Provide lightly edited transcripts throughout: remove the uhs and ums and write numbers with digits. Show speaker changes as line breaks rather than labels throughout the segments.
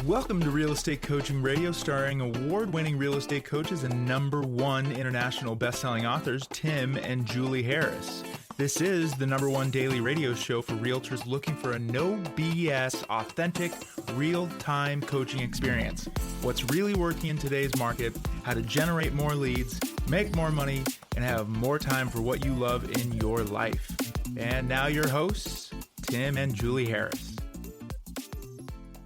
Welcome to Real Estate Coaching Radio, starring award-winning real estate coaches and #1 international best-selling authors, Tim and Julie Harris. This is the #1 daily radio show for realtors looking for a no BS, authentic, real-time coaching experience. What's really working in today's market, how to generate more leads, make more money, and have more time for what you love in your life. And now your hosts, Tim and Julie Harris.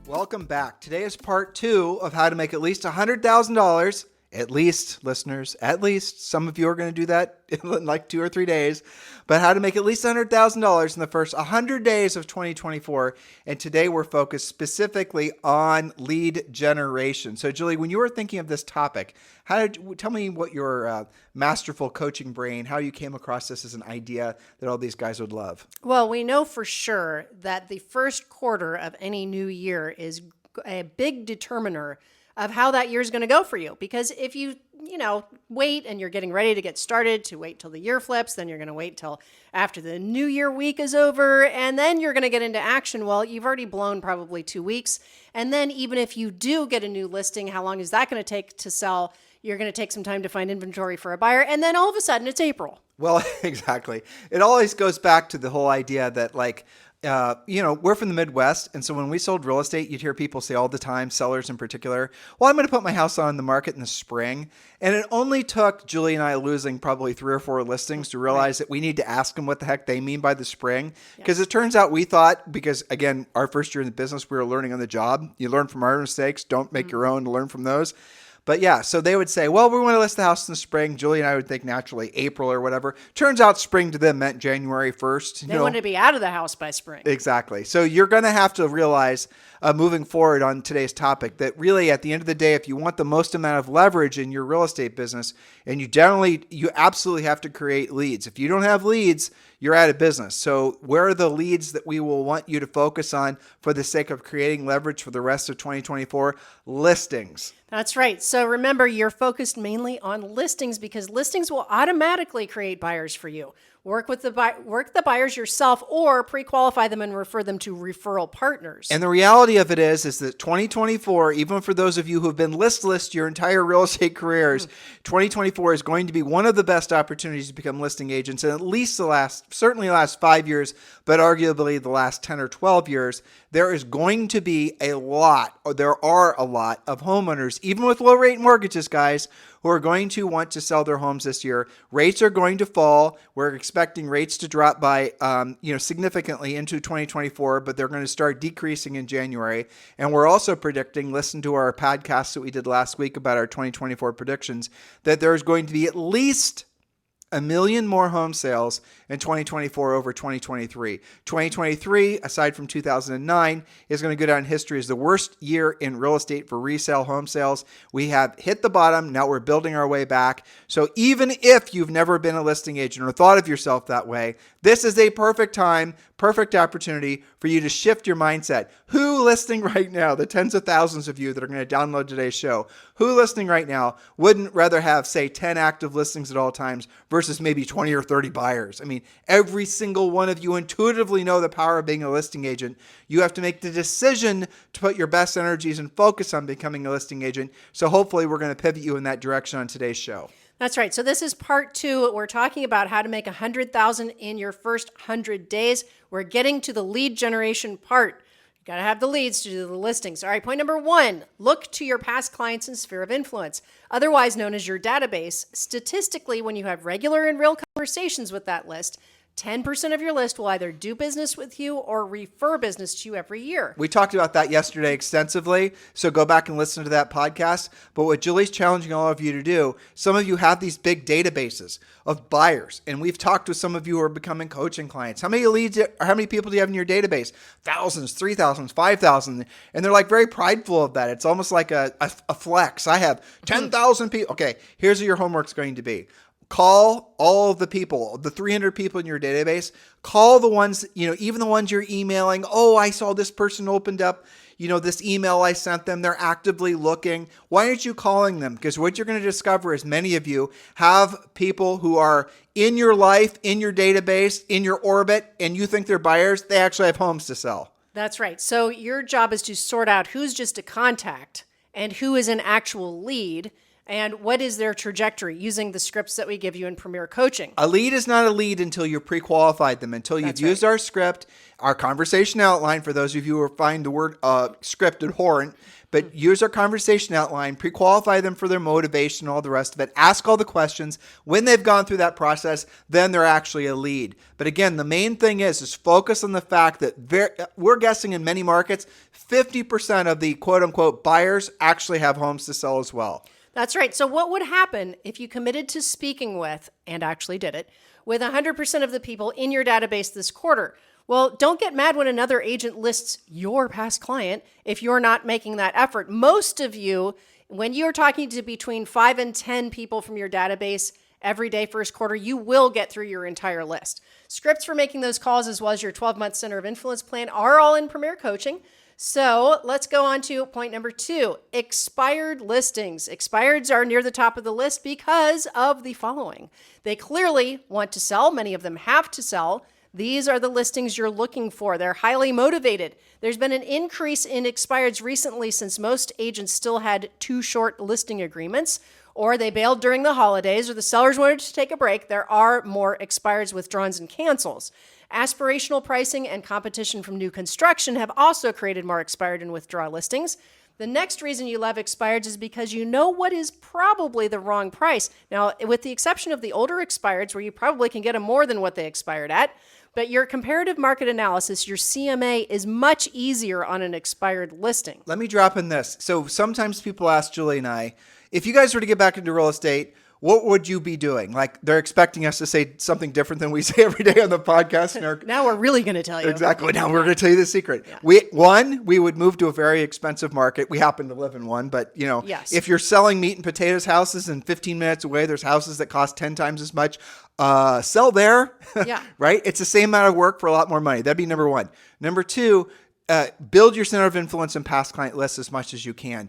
Welcome back. Today is part 2 of how to make at least $100,000. At least, listeners, at least. Some of you are going to do that in like 2 or 3 days. But how to make at least $100,000 in the first 100 days of 2024. And today we're focused specifically on lead generation. So Julie, when you were thinking of this topic, tell me what your masterful coaching brain, how you came across this as an idea that all these guys would love.
Well, we know for sure that the first quarter of any new year is a big determiner of how that year is going to go for you. Because if you wait and you're getting ready to get started to wait till the year flips, then you're going to wait till after the New Year week is over, and then you're going to get into action. Well, you've already blown probably 2 weeks. And then even if you do get a new listing, how long is that going to take to sell? You're going to take some time to find inventory for a buyer. And then all of a sudden it's April.
Well, exactly. It always goes back to the whole idea that we're from the Midwest. And so when we sold real estate, you'd hear people say all the time, sellers in particular, well, I'm going to put my house on the market in the spring. And it only took Julie and I losing probably 3 or 4 listings to realize that we need to ask them what the heck they mean by the spring. Because it turns out we thought, because again, our first year in the business, we were learning on the job. You learn from our mistakes. Don't make your own, learn from those. But yeah, so they would say, well, we want to list the house in the spring. Julie and I would think naturally April or whatever. Turns out spring to them meant January 1st.
They want to be out of the house by spring.
Exactly. So you're going to have to realize moving forward on today's topic that really at the end of the day, if you want the most amount of leverage in your real estate business, and you absolutely have to create leads. If you don't have leads, you're out of business. So where are the leads that we will want you to focus on for the sake of creating leverage for the rest of 2024? Listings.
That's right. So remember, you're focused mainly on listings because listings will automatically create buyers for you. Work the buyers yourself or pre-qualify them and refer them to referral partners.
And the reality of it is that 2024, even for those of you who have been listless your entire real estate careers, 2024 is going to be one of the best opportunities to become listing agents in at least certainly the last 5 years, but arguably the last 10 or 12 years. There is going to be there are a lot of homeowners, even with low rate mortgages, guys, who are going to want to sell their homes this year. Rates are going to fall. We're expecting rates to drop by, significantly into 2024, but they're going to start decreasing in January. And we're also predicting, listen to our podcast that we did last week about our 2024 predictions, that there's going to be at least 1 million more home sales in 2024 over 2023. 2023, aside from 2009, is going to go down in history as the worst year in real estate for resale home sales. We have hit the bottom. Now we're building our way back. So even if you've never been a listing agent or thought of yourself that way, this is a perfect time, perfect opportunity for you to shift your mindset. Who listening right now, the tens of thousands of you that are going to download today's show, who listening right now wouldn't rather have, say, 10 active listings at all times versus maybe 20 or 30 buyers? I mean, every single one of you intuitively know the power of being a listing agent. You have to make the decision to put your best energies and focus on becoming a listing agent. So hopefully we're going to pivot you in that direction on today's show.
That's right. So this is part 2. We're talking about how to make $100,000 in your first 100 days. We're getting to the lead generation part. You got to have the leads to do the listings. All right. Point number 1, look to your past clients and sphere of influence, otherwise known as your database. Statistically, when you have regular and real conversations with that list, 10% of your list will either do business with you or refer business to you every year.
We talked about that yesterday extensively, so go back and listen to that podcast. But what Julie's challenging all of you to do, some of you have these big databases of buyers, and we've talked with some of you who are becoming coaching clients. How many leads, or how many people do you have in your database? Thousands, 3,000, 5,000, and they're like very prideful of that. It's almost like a flex. I have 10,000 people. Okay, here's what your homework's going to be. Call all of the people, the 300 people in your database. Call the ones, even the ones you're emailing. Oh, I saw this person opened up, this email I sent them. They're actively looking. Why aren't you calling them? Because what you're going to discover is many of you have people who are in your life, in your database, in your orbit, and you think they're buyers. They actually have homes to sell.
That's right. So your job is to sort out who's just a contact and who is an actual lead and what is their trajectory using the scripts that we give you in Premier Coaching.
A lead is not a lead until you pre-qualified them, until you've used our script, our conversation outline, for those of you who find the word script abhorrent, but use our conversation outline, pre-qualify them for their motivation, all the rest of it, ask all the questions. When they've gone through that process, then they're actually a lead. But again, the main thing is focus on the fact that we're guessing in many markets, 50% of the quote-unquote buyers actually have homes to sell as well.
That's right. So what would happen if you committed to speaking with, and actually did it, with 100% of the people in your database this quarter? Well, don't get mad when another agent lists your past client if you're not making that effort. Most of you, when you're talking to between 5 and 10 people from your database every day first quarter, you will get through your entire list. Scripts for making those calls as well as your 12-month Center of Influence plan are all in Premier Coaching. So let's go on to point number 2, expired listings. Expireds are near the top of the list because of the following. They clearly want to sell. Many of them have to sell. These are the listings you're looking for. They're highly motivated. There's been an increase in expireds recently since most agents still had too short listing agreements, or they bailed during the holidays, or the sellers wanted to take a break. There are more expireds, withdrawals, and cancels. Aspirational pricing and competition from new construction have also created more expired and withdraw listings. The next reason you love expireds is because you know what is probably the wrong price. Now, with the exception of the older expireds, where you probably can get them more than what they expired at, but your comparative market analysis, your CMA, is much easier on an expired listing.
Let me drop in this. So sometimes people ask Julie and I, if you guys were to get back into real estate, what would you be doing? Like, they're expecting us to say something different than we say every day on the podcast.
Now we're really going to tell you.
Exactly. Now we're going to tell you the secret.
Yeah.
We would move to a very expensive market. We happen to live in one, but
Yes.
If you're selling meat and potatoes houses and 15 minutes away, there's houses that cost 10 times as much. Sell there.
Yeah.
Right? It's the same amount of work for a lot more money. That'd be number 1. Number 2, build your center of influence and past client lists as much as you can.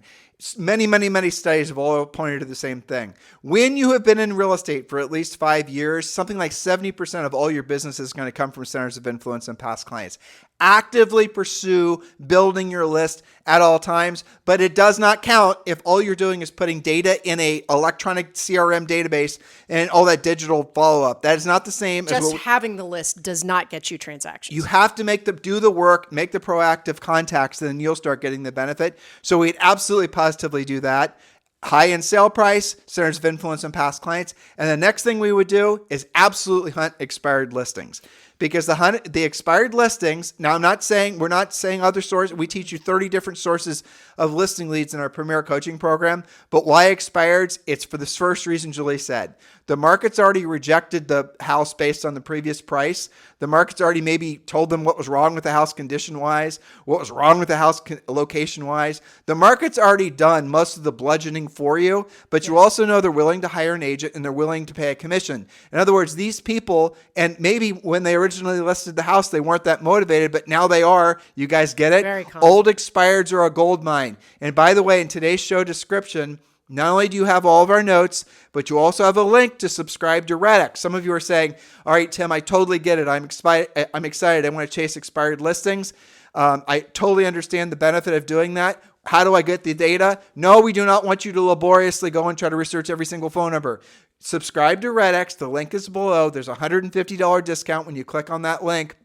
Many, many, many studies have all pointed to the same thing. When you have been in real estate for at least 5 years, something like 70% of all your business is going to come from centers of influence and past clients. Actively pursue building your list at all times, but it does not count if all you're doing is putting data in a electronic CRM database and all that digital follow-up. That is not the same as
Just having the list does not get you transactions.
you have to do the work, make the proactive contacts, then you'll start getting the benefit. So we'd absolutely positively do that. High-end sale price, centers of influence and past clients. And the next thing we would do is absolutely hunt expired listings. Because the expired listings, now we're not saying other sources. We teach you 30 different sources of listing leads in our Premier Coaching program. But why expireds? It's for the first reason Julie said. The market's already rejected the house based on the previous price. The market's already maybe told them what was wrong with the house condition-wise, what was wrong with the house location-wise. The market's already done most of the bludgeoning for you, but you also know they're willing to hire an agent and they're willing to pay a commission. In other words, these people, and maybe when they originally listed the house, they weren't that motivated, but now they are. You guys get it?
Very common.
Old expireds are a gold mine. And by the way, in today's show description, not only do you have all of our notes, but you also have a link to subscribe to Redex. Some of you are saying, all right, Tim, I totally get it. I'm excited. I want to chase expired listings. I totally understand the benefit of doing that. How do I get the data? No, we do not want you to laboriously go and try to research every single phone number. Subscribe to Redex. The link is below. There's a $150 discount when you click on that link.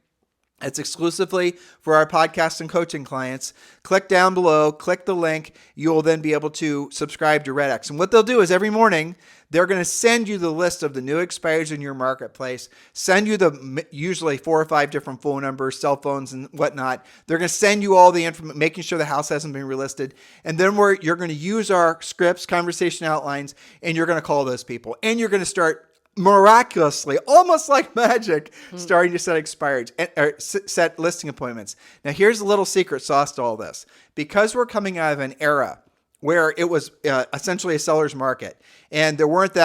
It's exclusively for our podcast and coaching clients. Click down below, click the link. You will then be able to subscribe to Redex. And what they'll do is every morning, they're going to send you the list of the new expires in your marketplace, send you the usually 4 or 5 different phone numbers, cell phones, and whatnot. They're going to send you all the information, making sure the house hasn't been relisted. And then you're going to use our scripts, conversation outlines, and you're going to call those people. And you're going to start miraculously, almost like magic, starting to set expireds or set listing appointments. Now, here's a little secret sauce to all this. Because we're coming out of an era where it was essentially a seller's market, and there weren't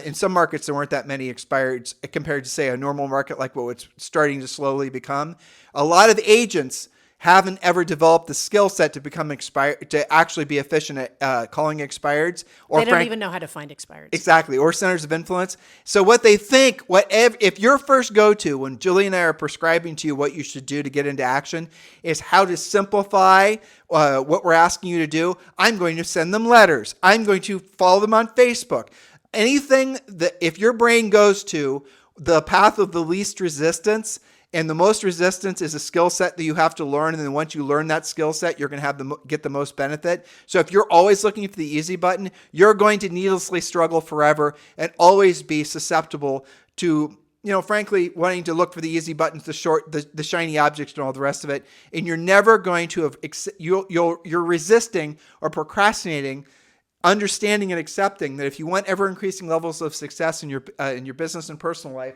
in some markets, there weren't that many expireds compared to, say, a normal market like what it's starting to slowly become. A lot of agents haven't ever developed the skill set to become expired, to actually be efficient at calling expireds. Or
They don't even know how to find expireds.
Exactly, or centers of influence. So what they think, if your first go-to when Julie and I are prescribing to you what you should do to get into action is how to simplify what we're asking you to do, I'm going to send them letters. I'm going to follow them on Facebook. Anything that if your brain goes to the path of the least resistance, and the most resistance is a skill set that you have to learn. And then once you learn that skill set, you're going to get the most benefit. So if you're always looking for the easy button, you're going to needlessly struggle forever and always be susceptible to, frankly, wanting to look for the easy buttons, the shiny objects and all the rest of it. And you're never going to have, you're resisting or procrastinating, understanding and accepting that if you want ever increasing levels of success in your business and personal life,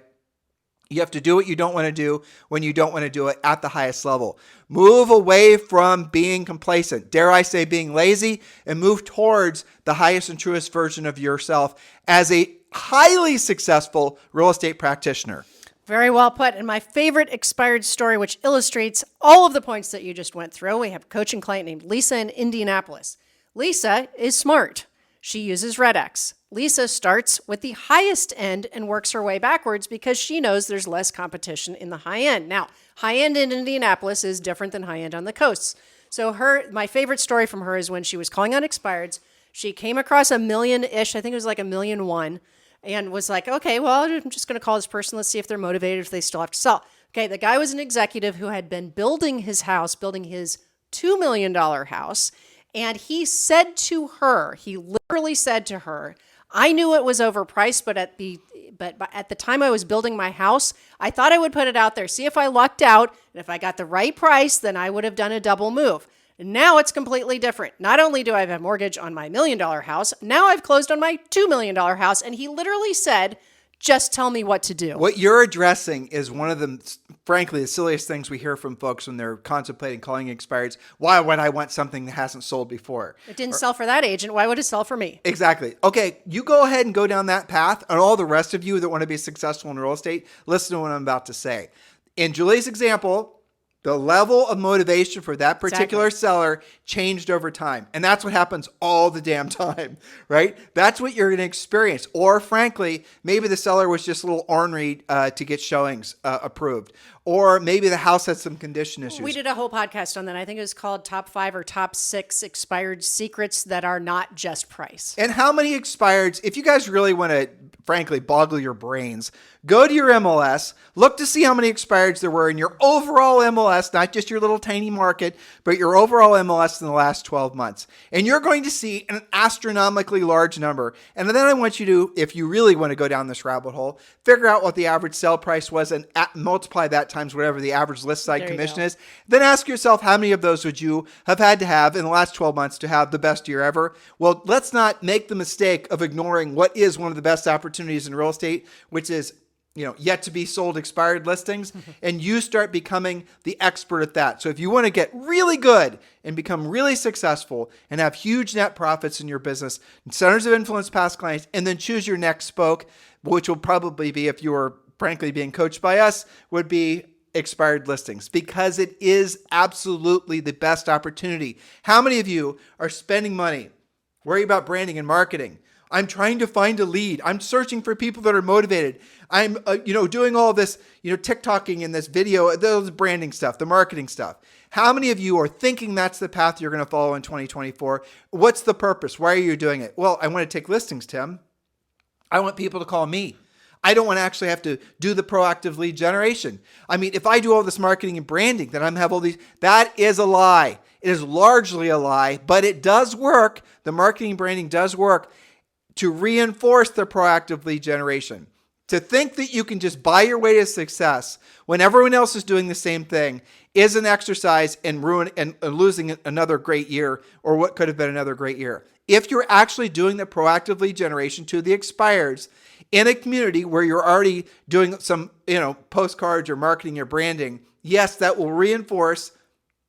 you have to do what you don't want to do when you don't want to do it at the highest level. Move away from being complacent, dare I say being lazy, and move towards the highest and truest version of yourself as a highly successful real estate practitioner.
Very well put. And my favorite expired story, which illustrates all of the points that you just went through, we have a coaching client named Lisa in Indianapolis. Lisa is smart. She uses RedX. Lisa starts with the highest end and works her way backwards because she knows there's less competition in the high end. Now, high end in Indianapolis is different than high end on the coasts. So my favorite story from her is when she was calling on expireds, she came across a million-ish, I think it was like 1,000,001, and was like, okay, well, I'm just going to call this person. Let's see if they're motivated, if they still have to sell. Okay, the guy was an executive who had been building his $2 million house, and he literally said to her, I knew it was overpriced, but at the time I was building my house, I thought I would put it out there, see if I lucked out, and if I got the right price, then I would have done a double move. And now it's completely different. Not only do I have a mortgage on my $1 million house, now I've closed on my $2 million house, and he literally said, just tell me what to do.
What you're addressing is one of the, frankly, the silliest things we hear from folks when they're contemplating calling expireds. Why would I want something that hasn't sold before?
It didn't sell for that agent. Why would it sell for me?
Exactly. Okay, you go ahead and go down that path. And all the rest of you that want to be successful in real estate, listen to what I'm about to say. In Julie's example, the level of motivation for that particular seller changed over time. And that's what happens all the damn time, right? That's what you're going to experience. Or frankly, maybe the seller was just a little ornery to get showings approved. Or maybe the house had some condition issues.
We did a whole podcast on that. I think it was called Top 5 or Top 6 Expired Secrets that are not just price.
And how many expireds, if you guys really want to, frankly, boggle your brains, go to your MLS, look to see how many expireds there were in your overall MLS, not just your little tiny market, but your overall MLS in the last 12 months. And you're going to see an astronomically large number. And then I want you to, if you really want to go down this rabbit hole, figure out what the average sale price was and multiply that times whatever the average list side commission is. Then ask yourself, how many of those would you have had to have in the last 12 months to have the best year ever? Well, let's not make the mistake of ignoring what is one of the best opportunities in real estate, which is yet to be sold expired listings, and you start becoming the expert at that. So if you want to get really good and become really successful and have huge net profits in your business, centers of influence, past clients, and then choose your next spoke, which will probably be, if you were frankly being coached by us, would be expired listings, because it is absolutely the best opportunity. How many of you are spending money, worry about branding and marketing? I'm trying to find a lead. I'm searching for people that are motivated. I'm, doing all this, TikToking and this video, those branding stuff, the marketing stuff. How many of you are thinking that's the path you're going to follow in 2024? What's the purpose? Why are you doing it? Well, I want to take listings, Tim. I want people to call me. I don't want to actually have to do the proactive lead generation. I mean, if I do all this marketing and branding, then I'm have all these, that is a lie. It is largely a lie, but it does work. The marketing and branding does work to reinforce the proactive lead generation. To think that you can just buy your way to success when everyone else is doing the same thing is an exercise in losing another great year, or what could have been another great year. If you're actually doing the proactive lead generation to the expireds in a community where you're already doing some, postcards or marketing or branding, yes, that will reinforce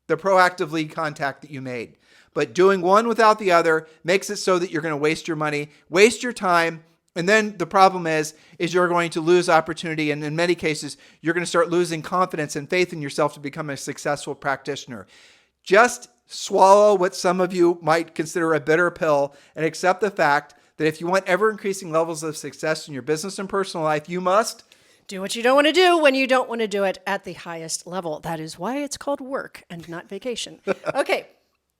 the proactive lead contact that you made. But doing one without the other makes it so that you're going to waste your money, waste your time, And then the problem is you're going to lose opportunity. And in many cases, you're going to start losing confidence and faith in yourself to become a successful practitioner. Just swallow what some of you might consider a bitter pill and accept the fact that if you want ever increasing levels of success in your business and personal life, you must
do what you don't want to do when you don't want to do it at the highest level. That is why it's called work and not vacation. Okay.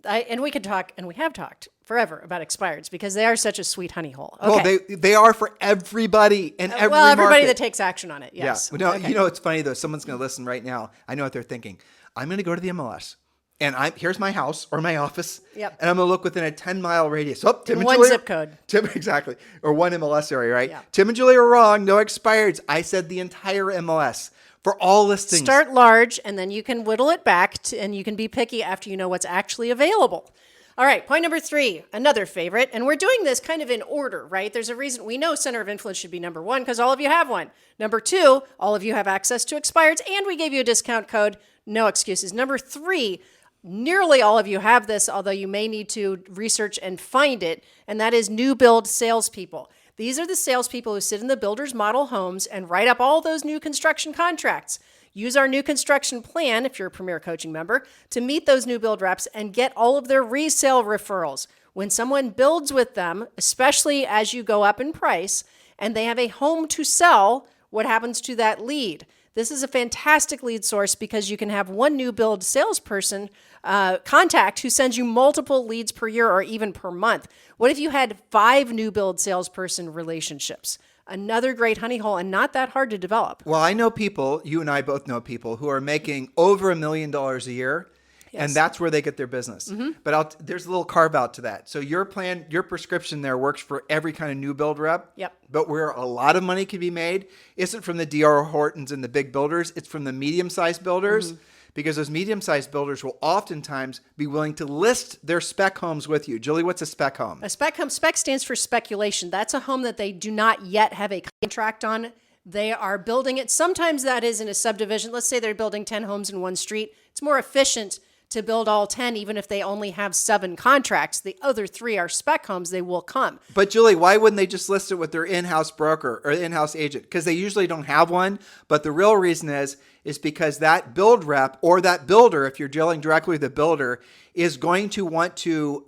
And we could talk, and we have talked forever about expireds because they are such a sweet honey hole. Okay.
Well, they are for everybody and every
well, everybody
market.
that takes action on it, yes.
Yeah. Okay. You know, it's funny, though. Someone's going to listen right now. I know what they're thinking. I'm going to go to the MLS. And here's my house or my office.
Yep.
And I'm going to look within a 10-mile radius. Oh, Tim and
one
Julie,
zip code.
Exactly. Or one MLS area, right?
Yeah.
Tim and Julie are wrong. No expireds. I said the entire MLS for all listings.
Start large, and then you can whittle it back, and you can be picky after you know what's actually available. All right, point number 3, another favorite. And we're doing this kind of in order, right? There's a reason. We know center of influence should be number 1 because all of you have one. Number 2, all of you have access to expireds, and we gave you a discount code. No excuses. Number 3, nearly all of you have this, although you may need to research and find it, and that is new build salespeople. These are the salespeople who sit in the builder's model homes and write up all those new construction contracts. Use our new construction plan, if you're a Premier Coaching member, to meet those new build reps and get all of their resale referrals. When someone builds with them, especially as you go up in price, and they have a home to sell, what happens to that lead? This is a fantastic lead source because you can have one new build salesperson contact who sends you multiple leads per year or even per month. What if you had 5 new build salesperson relationships? Another great honey hole and not that hard to develop.
Well, I know people, you and I both know people who are making over $1 million a year. Yes. And that's where they get their business. Mm-hmm. But there's a little carve out to that. So your plan, your prescription there works for every kind of new build rep.
Yep.
But where a lot of money can be made isn't from the D.R. Hortons and the big builders. It's from the medium-sized builders. Mm-hmm. Because those medium-sized builders will oftentimes be willing to list their spec homes with you. Julie, what's a spec home?
A spec home, spec stands for speculation. That's a home that they do not yet have a contract on. They are building it. Sometimes that is in a subdivision. Let's say they're building 10 homes in one street. It's more efficient to build all 10, even if they only have 7 contracts. The other 3 are spec homes. They will come.
But Julie, why wouldn't they just list it with their in-house broker or in-house agent? Because they usually don't have one. But the real reason is because that build rep or that builder, if you're dealing directly with the builder, is going to want to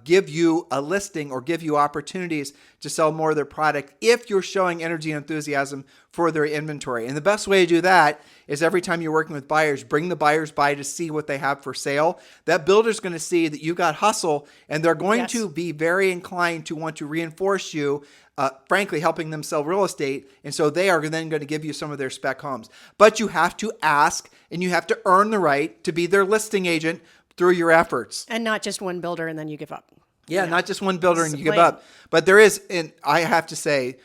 give you a listing or give you opportunities to sell more of their product if you're showing energy and enthusiasm for their inventory. And the best way to do that is every time you're working with buyers, bring the buyers by to see what they have for sale. That builder's going to see that you got hustle, and they're going to be very inclined to want to reinforce you, frankly, helping them sell real estate. And so they are then going to give you some of their spec homes. But you have to ask, and you have to earn the right to be their listing agent through your efforts.
And not just one builder and then you give up.
Yeah, not just one builder and you give up. But there is, and I have to say,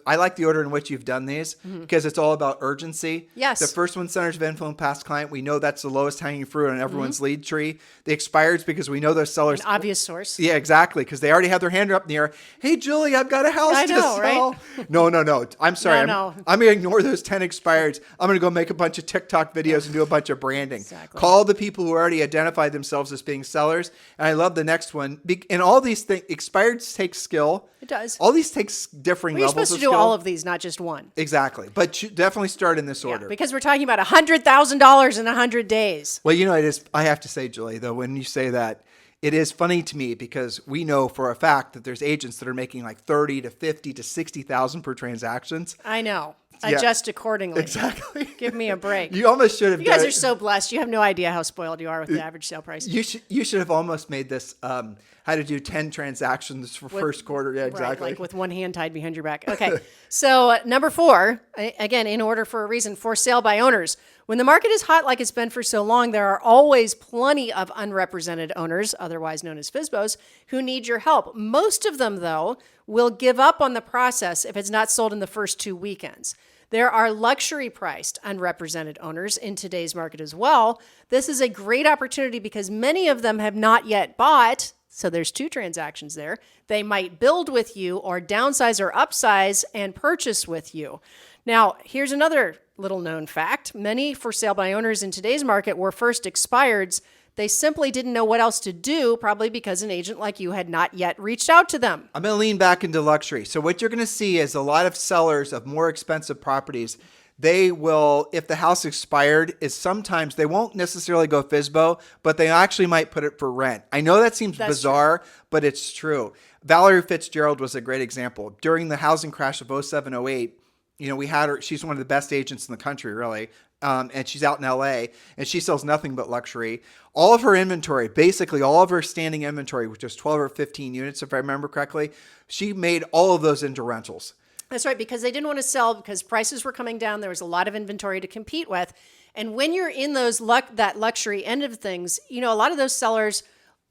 I like the order in which you've done these because it's all about urgency.
Yes.
The first one, centers of influence, past client. We know that's the lowest hanging fruit on everyone's lead tree. The expireds, because we know those sellers.
An obvious source.
Yeah, exactly. Because they already have their hand up in the air. Hey, Julie, I've got a house to sell. Right? No. I'm sorry.
No.
I'm going to ignore those 10 expireds. I'm going to go make a bunch of TikTok videos and do a bunch of branding.
Exactly.
Call the people who already identified themselves as being sellers. And I love the next one. And all these things, expireds take skill.
It does.
All these takes differing levels of skill.
You're supposed to do all of these, not just one.
Exactly. But you definitely start in this order.
Because we're talking about $100,000 in 100 days.
Well, it is. I have to say, Julie, though, when you say that, it is funny to me because we know for a fact that there's agents that are making like 30 to 50 to 60,000 per transactions.
I know. Adjust accordingly.
Exactly.
Give me a break.
You almost should have.
You guys are so blessed. You have no idea how spoiled you are with the average sale price.
You should have almost made this how to do 10 transactions for first quarter. Yeah, exactly.
Right, like with one hand tied behind your back. Okay. So number 4, again, in order for a reason, for sale by owners. When the market is hot like it's been for so long, there are always plenty of unrepresented owners, otherwise known as FSBOs, who need your help. Most of them, though, will give up on the process if it's not sold in the first 2 weekends. There are luxury priced unrepresented owners in today's market as well. This is a great opportunity because many of them have not yet bought. So there's 2 transactions there. They might build with you or downsize or upsize and purchase with you. Now, here's another little known fact. Many for sale by owners in today's market were first expireds They simply didn't know what else to do, probably because an agent like you had not yet reached out to them.
I'm going to lean back into luxury. So what you're going to see is a lot of sellers of more expensive properties, they will, if the house expired, is sometimes they won't necessarily go FSBO, but they actually might put it for rent. I know that seems bizarre, but it's true. Valerie Fitzgerald was a great example. During the housing crash of 07, 08, we had her. She's one of the best agents in the country, really. And she's out in LA, and she sells nothing but luxury. All of her inventory, basically all of her standing inventory, which is 12 or 15 units, if I remember correctly, she made all of those into rentals.
That's right, because they didn't want to sell because prices were coming down. There was a lot of inventory to compete with. And when you're in that luxury end of things, a lot of those sellers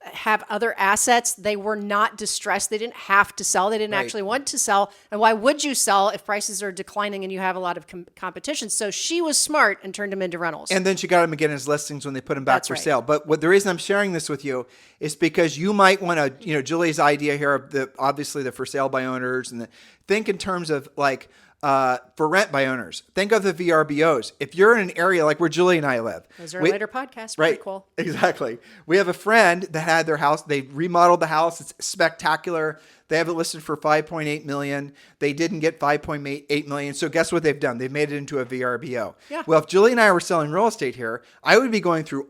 have other assets. They were not distressed. They didn't have to sell. They didn't actually want to sell. And why would you sell if prices are declining and you have a lot of competition? So she was smart and turned them into rentals.
And then she got them again as listings when they put them back for sale. But the reason I'm sharing this with you is because you might want to, Julie's idea here of obviously the for sale by owners, and think in terms of like, for rent by owners. Think of the VRBOs. If you're in an area like where Julie and I live.
Those are later podcasts. Right. Pretty cool.
Exactly. We have a friend that had their house. They remodeled the house. It's spectacular. They have it listed for $5.8 million. They didn't get $5.8 million. So guess what they've done? They've made it into a VRBO.
Yeah.
Well, if Julie and I were selling real estate here, I would be going through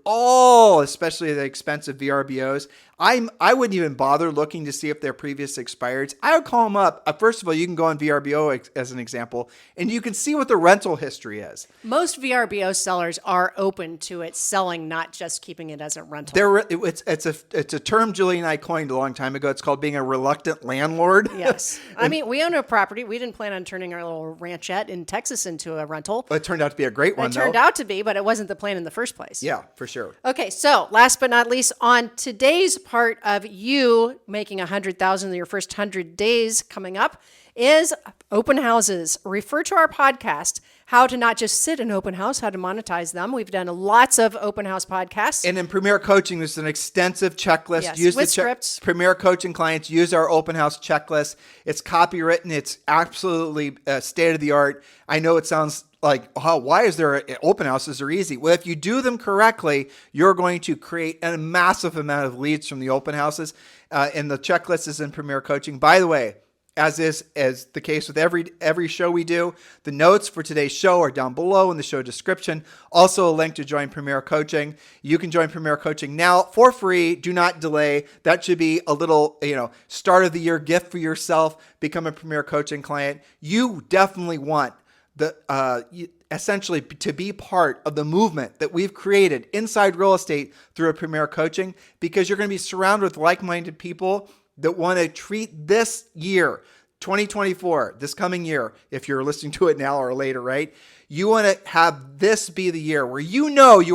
especially the expensive VRBOs. I wouldn't even bother looking to see if they're previous expireds. I would call them up. First of all, you can go on VRBO as an example, and you can see what the rental history is.
Most VRBO sellers are open to it selling, not just keeping it as a rental.
It's a term Julie and I coined a long time ago. It's called being a reluctant landlord.
Yes. I mean, we own a property. We didn't plan on turning our little ranchette in Texas into a rental.
But it turned out to be a great one,
It turned out to be, but it wasn't the plan in the first place.
Yeah, for sure.
Okay, so last but not least, on today's part of you making $100,000 in your first 100 days coming up is open houses. Refer to our podcast, how to not just sit in open house, how to monetize them. We've done lots of open house podcasts.
And in Premier Coaching, there's an extensive checklist.
Yes, with scripts.
Premier Coaching clients use our open house checklist. It's copywritten. It's absolutely state of the art. I know it sounds like, why is there open houses are easy? Well, if you do them correctly, you're going to create a massive amount of leads from the open houses. And the checklist is in Premier Coaching. By the way, as the case with every show we do, the notes for today's show are down below in the show description. Also a link to join Premier Coaching. You can join Premier Coaching now for free. Do not delay. That should be a little, start of the year gift for yourself. Become a Premier Coaching client. You definitely want essentially to be part of the movement that we've created inside real estate through a Premier Coaching, because you're going to be surrounded with like-minded people that want to treat this year, 2024, this coming year, if you're listening to it now or later, right? You want to have this be the year where you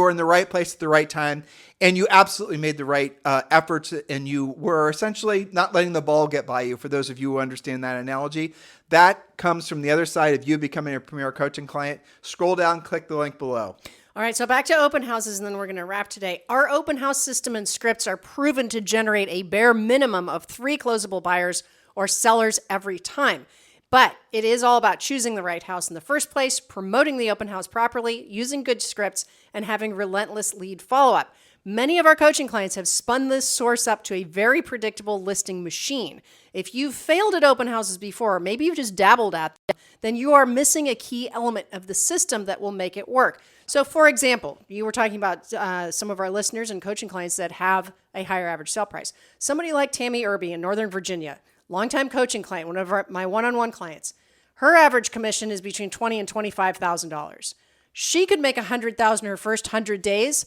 are in the right place at the right time, and you absolutely made the right efforts, and you were essentially not letting the ball get by you. For those of you who understand that analogy, that comes from the other side of you becoming a Premier Coaching client. Scroll down, click the link below.
All right, so back to open houses, and then we're going to wrap today. Our open house system and scripts are proven to generate a bare minimum of 3 closable buyers or sellers every time. But it is all about choosing the right house in the first place, promoting the open house properly, using good scripts, and having relentless lead follow-up. Many of our coaching clients have spun this source up to a very predictable listing machine. If you've failed at open houses before, or maybe you've just dabbled at them, then you are missing a key element of the system that will make it work. So for example, you were talking about some of our listeners and coaching clients that have a higher average sale price. Somebody like Tammy Irby in Northern Virginia, longtime coaching client, one of my one-on-one clients. Her average commission is between $20,000 and $25,000. She could make $100,000 her first 100 days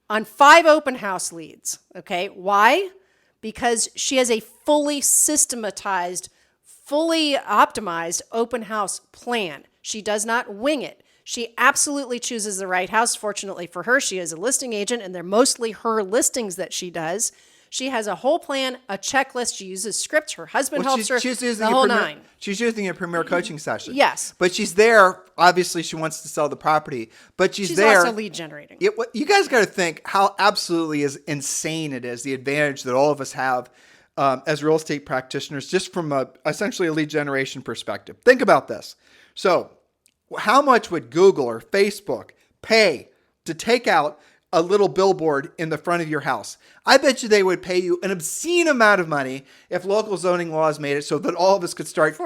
on 5 open house leads. Okay, why? Because she has a fully systematized, fully optimized open house plan. She does not wing it. She absolutely chooses the right house. Fortunately for her, she is a listing agent, and they're mostly her listings that she does. She has a whole plan, a checklist. She uses scripts. Her husband helps her.
She's using
the whole nine.
She's using a Premier Coaching session.
Yes.
But she's there. Obviously, she wants to sell the property. But she's there.
Also lead generating.
You guys got to think how absolutely insane it is, the advantage that all of us have as real estate practitioners, just from essentially a lead generation perspective. Think about this. So how much would Google or Facebook pay to take out a little billboard in the front of your house. I bet you they would pay you an obscene amount of money if local zoning laws made it so that all of us could start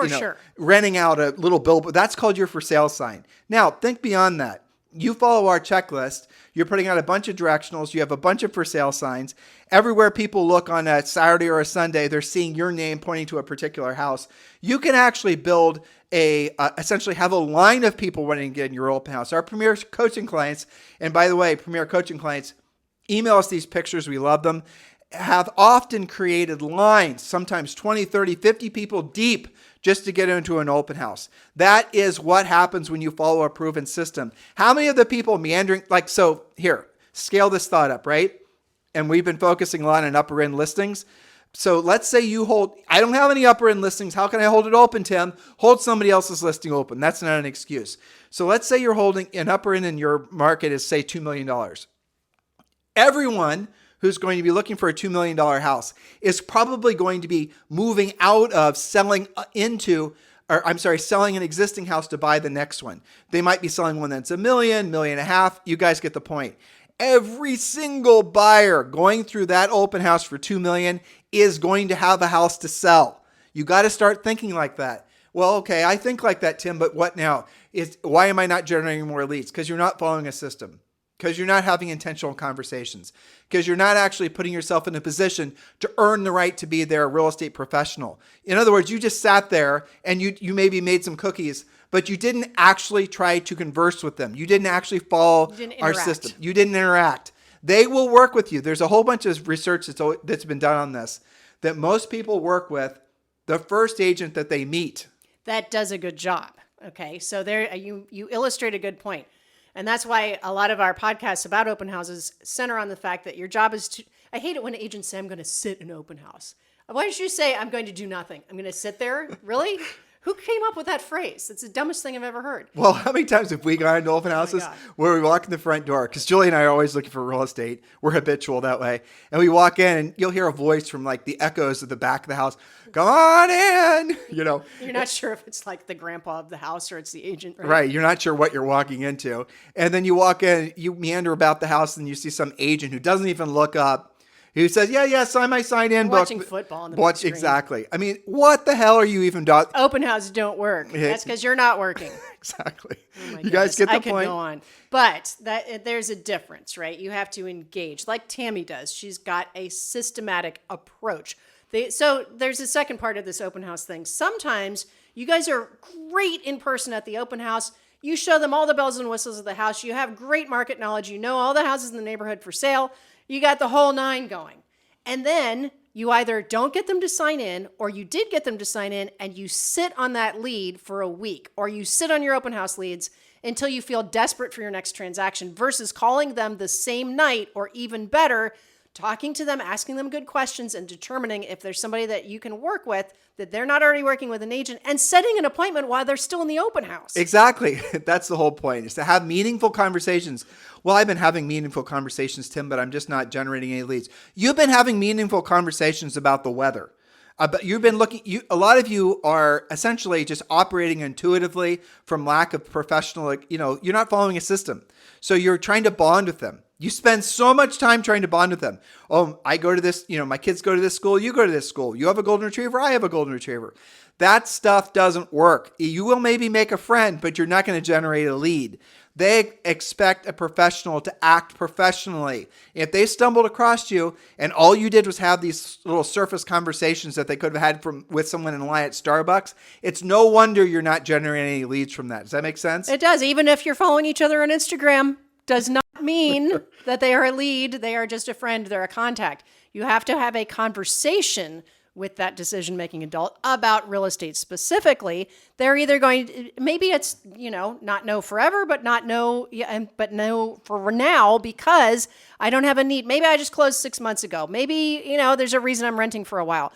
renting out a little billboard. That's called your for sale sign. Now, think beyond that. You follow our checklist. You're putting out a bunch of directionals. You have a bunch of for sale signs. Everywhere people look on a Saturday or a Sunday, they're seeing your name pointing to a particular house. You can actually build essentially have a line of people wanting to get in your open house. Our Premier Coaching clients, and by the way, Premier Coaching clients, email us these pictures. We love them. Have often created lines, sometimes 20, 30, 50 people deep just to get into an open house. That is what happens when you follow a proven system. How many of the people meandering, so here, scale this thought up, right? And we've been focusing a lot on upper end listings. So let's say you hold, I don't have any upper end listings. How can I hold it open, Tim? Hold somebody else's listing open. That's not an excuse. So let's say you're holding an upper end in your market is say $2 million. Everyone who's going to be looking for a $2 million house is probably going to be moving out of selling an existing house to buy the next one. They might be selling one that's $1 million, $1.5 million. You guys get the point. Every single buyer going through that open house for $2 million is going to have a house to sell. You got to start thinking like that. Well, okay, I think like that, Tim, but what now? Why am I not generating more leads? Because you're not following a system. Because you're not having intentional conversations. Because you're not actually putting yourself in a position to earn the right to be their real estate professional. In other words, you just sat there and you maybe made some cookies, but you didn't actually try to converse with them. You didn't actually follow our system. You didn't interact. They will work with you. There's a whole bunch of research that's been done on this, that most people work with the first agent that they meet.
That does a good job. Okay, so there you illustrate a good point. And that's why a lot of our podcasts about open houses center on the fact that your job is to, I hate it when agents say, I'm going to sit in an open house. Why don't you say, I'm going to do nothing? I'm going to sit there? Really? Who came up with that phrase? It's the dumbest thing I've ever heard.
Well, how many times have we gone into open houses where we walk in the front door? Because Julie and I are always looking for real estate. We're habitual that way. And we walk in and you'll hear a voice from like the echoes of the back of the house. Come on in, you know.
You're not sure if it's like the grandpa of the house or it's the agent.
Right. You're not sure what you're walking into. And then you walk in, you meander about the house and you see some agent who doesn't even look up. Who says, yeah, sign my sign-in book.
Watching football on the big screen.
Exactly. I mean, what the hell are you even doing?
Open houses don't work. That's because you're not working.
Exactly.
Oh
you guys get the point?
I could go on. But there's a difference, right? You have to engage like Tammy does. She's got a systematic approach. So there's a second part of this open house thing. Sometimes you guys are great in person at the open house. You show them all the bells and whistles of the house. You have great market knowledge. You know all the houses in the neighborhood for sale. You got the whole nine going. And then you either don't get them to sign in or you did get them to sign in and you sit on that lead for a week or you sit on your open house leads until you feel desperate for your next transaction versus calling them the same night or even better, talking to them, asking them good questions and determining if there's somebody that you can work with that they're not already working with an agent and setting an appointment while they're still in the open house.
Exactly. That's the whole point, is to have meaningful conversations. Well, I've been having meaningful conversations, Tim, but I'm just not generating any leads. You've been having meaningful conversations about the weather. But you've been a lot of you are essentially just operating intuitively from lack of professional, you're not following a system. So you're trying to bond with them. You spend so much time trying to bond with them. Oh, I go to this, my kids go to this school, you go to this school. You have a golden retriever, I have a golden retriever. That stuff doesn't work. You will maybe make a friend, but you're not going to generate a lead. They expect a professional to act professionally. If they stumbled across you and all you did was have these little surface conversations that they could have had with someone in line at Starbucks, it's no wonder you're not generating any leads from that. Does that make sense?
It does. Even if you're following each other on Instagram, does not mean that they are a lead. They are just a friend. They're a contact. You have to have a conversation with that decision-making adult about real estate specifically. They're either going to, maybe it's, not no forever, but not no, but no for now because I don't have a need. Maybe I just closed 6 months ago. Maybe, there's a reason I'm renting for a while.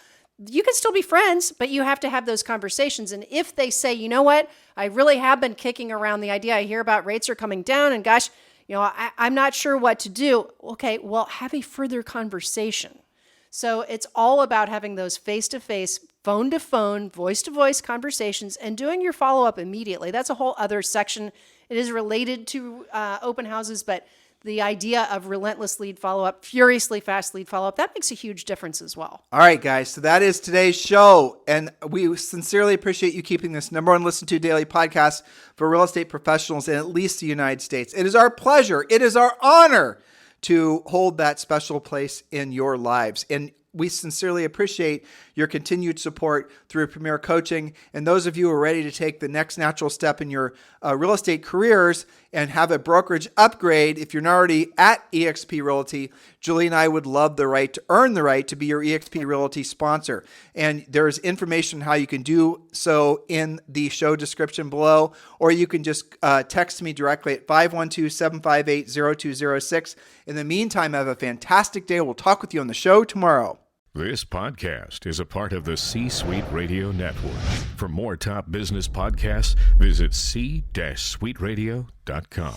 You can still be friends, but you have to have those conversations. And if they say, you know what, I really have been kicking around the idea. I hear about rates are coming down and gosh, I'm not sure what to do. Okay, well, have a further conversation. So it's all about having those face-to-face, phone-to-phone, voice-to-voice conversations and doing your follow-up immediately. That's a whole other section. It is related to open houses, but the idea of relentless lead follow-up, furiously fast lead follow-up, that makes a huge difference as well.
All right, guys. So that is today's show. And we sincerely appreciate you keeping this number one listened to daily podcast for real estate professionals in at least the United States. It is our pleasure. It is our honor to hold that special place in your lives. And we sincerely appreciate your continued support through Premier Coaching. And those of you who are ready to take the next natural step in your real estate careers and have a brokerage upgrade, if you're not already at eXp Realty, Julie and I would love the right to earn the right to be your eXp Realty sponsor. And there's information on how you can do so in the show description below, or you can just text me directly at 512-758-0206. In the meantime, have a fantastic day. We'll talk with you on the show tomorrow.
This podcast is a part of the C-Suite Radio Network. For more top business podcasts, visit c-suiteradio.com.